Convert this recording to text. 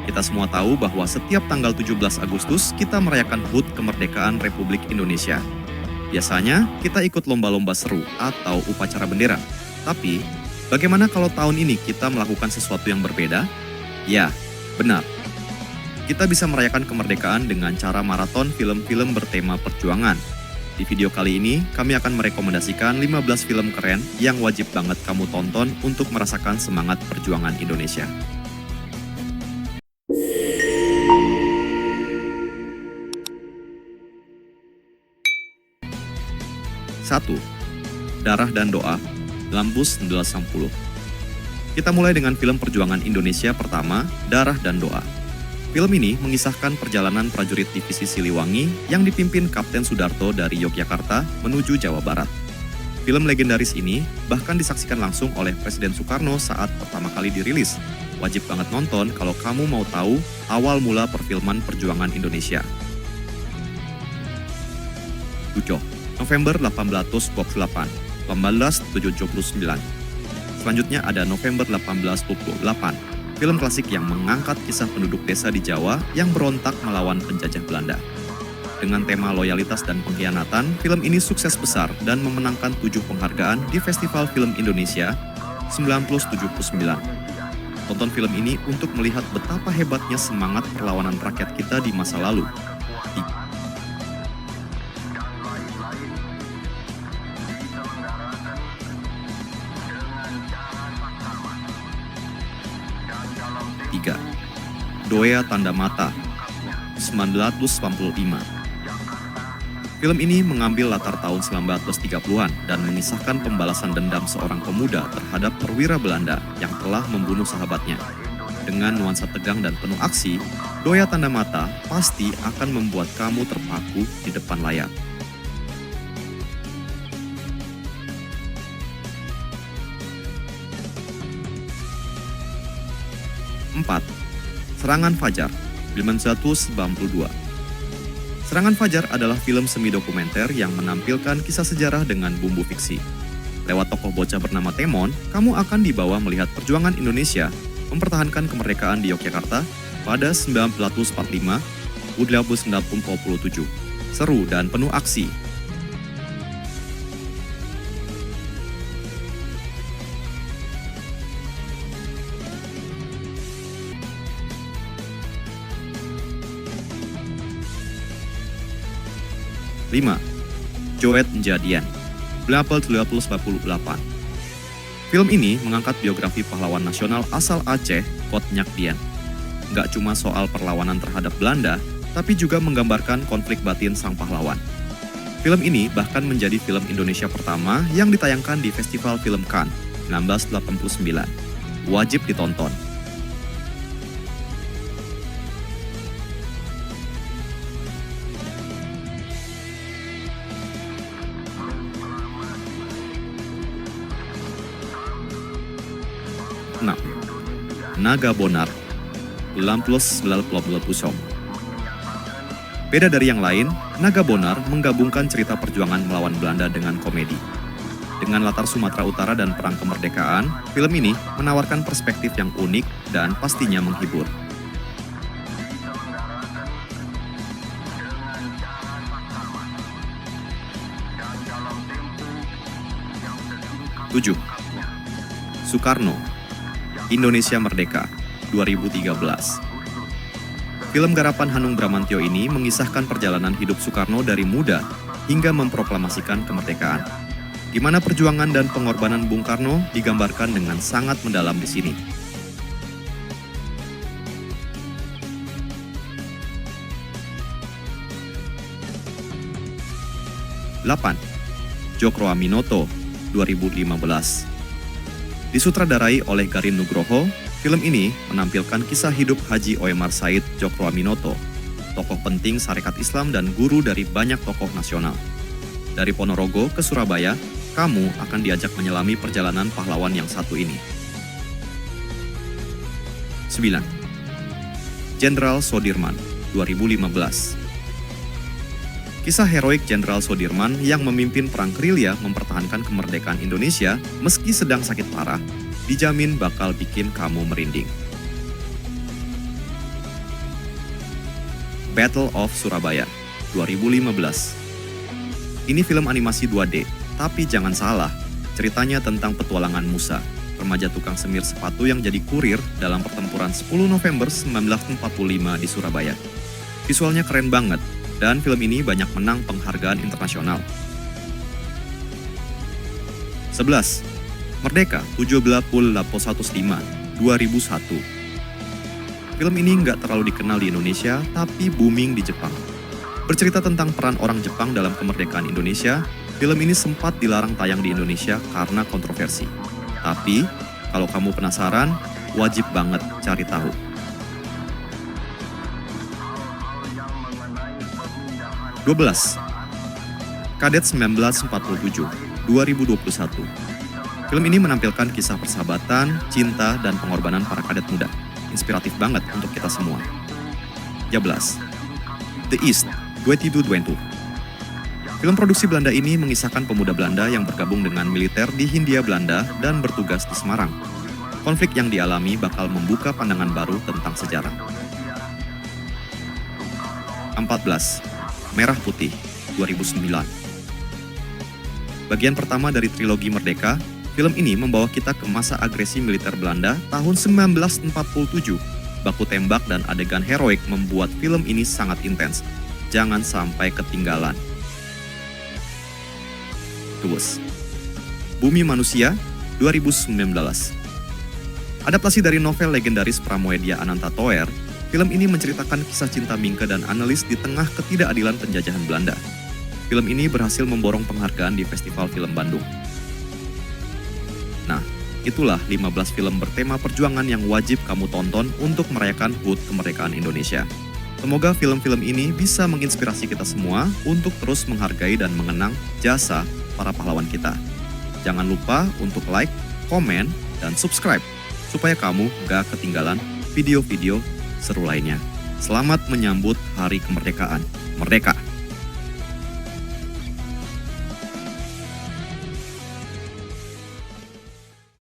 Kita semua tahu bahwa setiap tanggal 17 Agustus kita merayakan HUT Kemerdekaan Republik Indonesia. Biasanya kita ikut lomba-lomba seru atau upacara bendera. Tapi, bagaimana kalau tahun ini kita melakukan sesuatu yang berbeda? Ya, benar. Kita bisa merayakan kemerdekaan dengan cara maraton film-film bertema perjuangan. Di video kali ini, kami akan merekomendasikan 15 film keren yang wajib banget kamu tonton untuk merasakan semangat perjuangan Indonesia. 1. Darah dan Doa, Lampus 1960. Kita mulai dengan film perjuangan Indonesia pertama, Darah dan Doa. Film ini mengisahkan perjalanan prajurit divisi Siliwangi yang dipimpin Kapten Sudarto dari Yogyakarta menuju Jawa Barat. Film legendaris ini bahkan disaksikan langsung oleh Presiden Soekarno saat pertama kali dirilis. Wajib banget nonton kalau kamu mau tahu awal mula perfilman perjuangan Indonesia. 7. November 1828, 1879. Selanjutnya ada November 1828, film klasik yang mengangkat kisah penduduk desa di Jawa yang berontak melawan penjajah Belanda. Dengan tema loyalitas dan pengkhianatan, film ini sukses besar dan memenangkan 7 penghargaan di Festival Film Indonesia 1979. Tonton film ini untuk melihat betapa hebatnya semangat perlawanan rakyat kita di masa lalu. 3. Doea Tanda Mata, 1985. Film ini mengambil latar tahun 1930-an dan mengisahkan pembalasan dendam seorang pemuda terhadap perwira Belanda yang telah membunuh sahabatnya. Dengan nuansa tegang dan penuh aksi, Doea Tanda Mata pasti akan membuat kamu terpaku di depan layar. 4. Serangan Fajar, 1992. Serangan Fajar adalah film semi dokumenter yang menampilkan kisah sejarah dengan bumbu fiksi. Lewat tokoh bocah bernama Temon, kamu akan dibawa melihat perjuangan Indonesia mempertahankan kemerdekaan di Yogyakarta pada 1945 1947. Seru dan penuh aksi. 5. Joet Njadian, 1998. Film ini mengangkat biografi pahlawan nasional asal Aceh, Kot Nyak Dien. Nggak cuma soal perlawanan terhadap Belanda, tapi juga menggambarkan konflik batin sang pahlawan. Film ini bahkan menjadi film Indonesia pertama yang ditayangkan di Festival Film Cannes 1989. Wajib ditonton. 6. Naga Bonar, 1990. Beda dari yang lain, Naga Bonar menggabungkan cerita perjuangan melawan Belanda dengan komedi. Dengan latar Sumatera Utara dan Perang Kemerdekaan, film ini menawarkan perspektif yang unik dan pastinya menghibur. 7. Soekarno, Indonesia Merdeka, 2013. Film garapan Hanung Bramantyo ini mengisahkan perjalanan hidup Soekarno dari muda hingga memproklamasikan kemerdekaan. Gimana perjuangan dan pengorbanan Bung Karno digambarkan dengan sangat mendalam di sini. 8. Djokro Aminoto, 2015. Disutradarai oleh Garin Nugroho, film ini menampilkan kisah hidup Haji Oemar Said Djokro Aminoto, tokoh penting Sarekat Islam dan guru dari banyak tokoh nasional. Dari Ponorogo ke Surabaya, kamu akan diajak menyelami perjalanan pahlawan yang satu ini. 9. Jenderal Soedirman, 2015. Kisah heroik Jenderal Soedirman yang memimpin perang gerilya mempertahankan kemerdekaan Indonesia meski sedang sakit parah, dijamin bakal bikin kamu merinding. Battle of Surabaya, 2015. Ini film animasi 2D, tapi jangan salah, ceritanya tentang petualangan Musa, remaja tukang semir sepatu yang jadi kurir dalam pertempuran 10 November 1945 di Surabaya. Visualnya keren banget, dan film ini banyak menang penghargaan internasional. 11. Merdeka 17.105, 2001. Film ini nggak terlalu dikenal di Indonesia, tapi booming di Jepang. Bercerita tentang peran orang Jepang dalam kemerdekaan Indonesia, film ini sempat dilarang tayang di Indonesia karena kontroversi. Tapi, kalau kamu penasaran, wajib banget cari tahu. 12. Kadet 1947, 2021. Film ini menampilkan kisah persahabatan, cinta, dan pengorbanan para kadet muda. Inspiratif banget untuk kita semua. 13. The East, 2222. Film produksi Belanda ini mengisahkan pemuda Belanda yang bergabung dengan militer di Hindia Belanda dan bertugas di Semarang. Konflik yang dialami bakal membuka pandangan baru tentang sejarah. 14. Merah Putih, 2009. Bagian pertama dari trilogi Merdeka, film ini membawa kita ke masa agresi militer Belanda tahun 1947. Baku tembak dan adegan heroik membuat film ini sangat intens. Jangan sampai ketinggalan. Tuas. Bumi Manusia, 2019. Adaptasi dari novel legendaris Pramoedya Ananta Toer, film ini menceritakan kisah cinta Mingke dan Annelies di tengah ketidakadilan penjajahan Belanda. Film ini berhasil memborong penghargaan di Festival Film Bandung. Nah, itulah 15 film bertema perjuangan yang wajib kamu tonton untuk merayakan HUT kemerdekaan Indonesia. Semoga film-film ini bisa menginspirasi kita semua untuk terus menghargai dan mengenang jasa para pahlawan kita. Jangan lupa untuk like, komen, dan subscribe supaya kamu gak ketinggalan video-video seru lainnya. Selamat menyambut Hari Kemerdekaan. Merdeka!